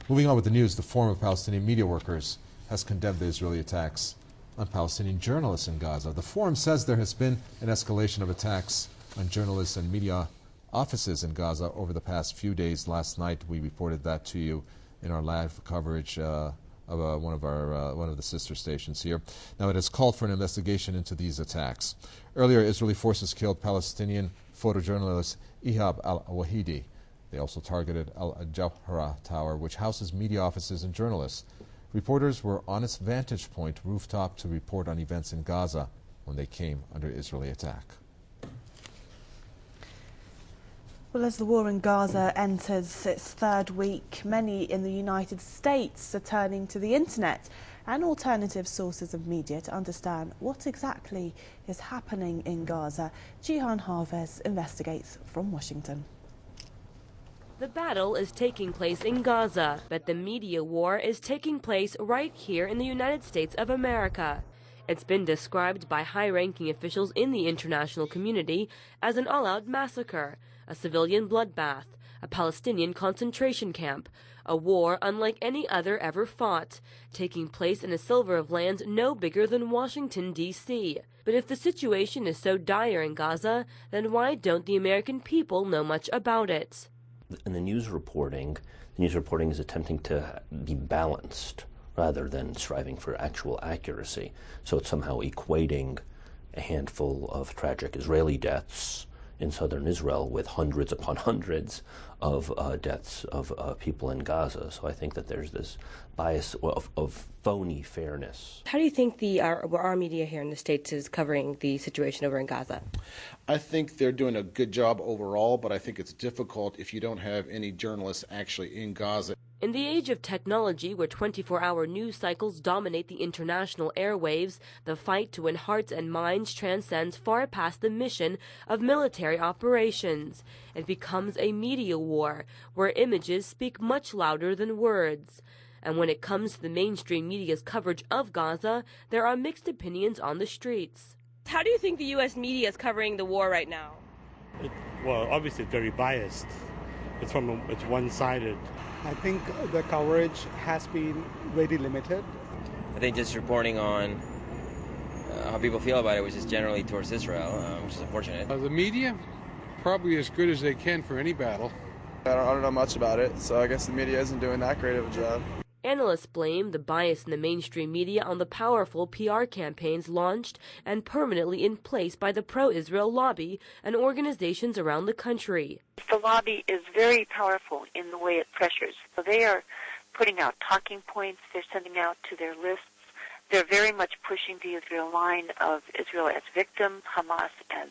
Moving on with the news, the Forum of Palestinian Media Workers has condemned the Israeli attacks on Palestinian journalists in Gaza. The Forum says there has been an escalation of attacks on journalists and media offices in Gaza over the past few days. Last night we reported that to you in our live coverage of one of the sister stations here. Now it has called for an investigation into these attacks. Earlier, Israeli forces killed Palestinian photojournalist Ihab al-Wahidi. They also targeted Al-Jawhara Tower, which houses media offices and journalists. Reporters were on its vantage point rooftop to report on events in Gaza when they came under Israeli attack. Well, as the war in Gaza enters its third week, many in the United States are turning to the internet and alternative sources of media to understand what exactly is happening in Gaza. Jihan Harvez investigates from Washington. The battle is taking place in Gaza, but the media war is taking place right here in the United States of America. It's been described by high-ranking officials in the international community as an all-out massacre, a civilian bloodbath, a Palestinian concentration camp, a war unlike any other ever fought, taking place in a sliver of land no bigger than Washington, D.C. But if the situation is so dire in Gaza, then why don't the American people know much about it? In the news reporting is attempting to be balanced rather than striving for actual accuracy. So it's somehow equating a handful of tragic Israeli deaths in southern Israel with hundreds upon hundreds of deaths of people in Gaza. So I think that there's this bias of phony fairness. How do you think our media here in the States is covering the situation over in Gaza? I think they're doing a good job overall, but I think it's difficult if you don't have any journalists actually in Gaza. In the age of technology, where 24-hour news cycles dominate the international airwaves, the fight to win hearts and minds transcends far past the mission of military operations. It becomes a media war, where images speak much louder than words. And when it comes to the mainstream media's coverage of Gaza, there are mixed opinions on the streets. How do you think the U.S. media is covering the war right now? Well, obviously very biased. It's one-sided. I think the coverage has been very limited. I think just reporting on how people feel about it, which is generally towards Israel, which is unfortunate. The media, probably as good as they can for any battle. I don't know much about it, so I guess the media isn't doing that great of a job. Analysts blame the bias in the mainstream media on the powerful PR campaigns launched and permanently in place by the pro-Israel lobby and organizations around the country. The lobby is very powerful in the way it pressures. So they are putting out talking points they're sending out to their lists. They're very much pushing the Israel line of Israel as victim, Hamas as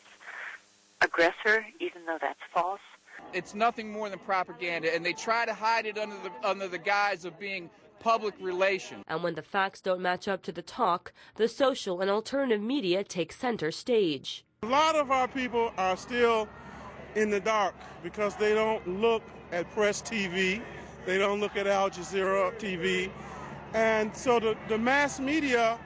aggressor, even though that's false. It's nothing more than propaganda, and they try to hide it under the guise of being public relations. And when the facts don't match up to the talk, the social and alternative media take center stage. A lot of our people are still in the dark because they don't look at press TV, they don't look at Al Jazeera TV, and so the mass media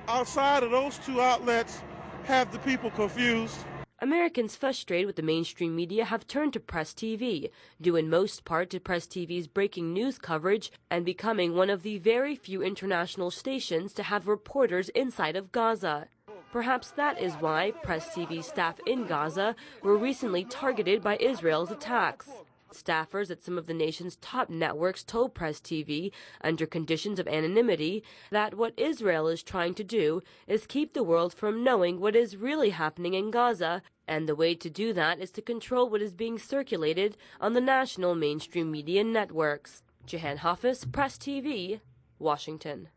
outside of those two outlets have the people confused. Americans frustrated with the mainstream media have turned to Press TV, due in most part to Press TV's breaking news coverage and becoming one of the very few international stations to have reporters inside of Gaza. Perhaps that is why Press TV staff in Gaza were recently targeted by Israel's attacks. Staffers at some of the nation's top networks told Press TV, under conditions of anonymity, that what Israel is trying to do is keep the world from knowing what is really happening in Gaza, and the way to do that is to control what is being circulated on the national mainstream media networks. Jihan Harvez, Press TV, Washington.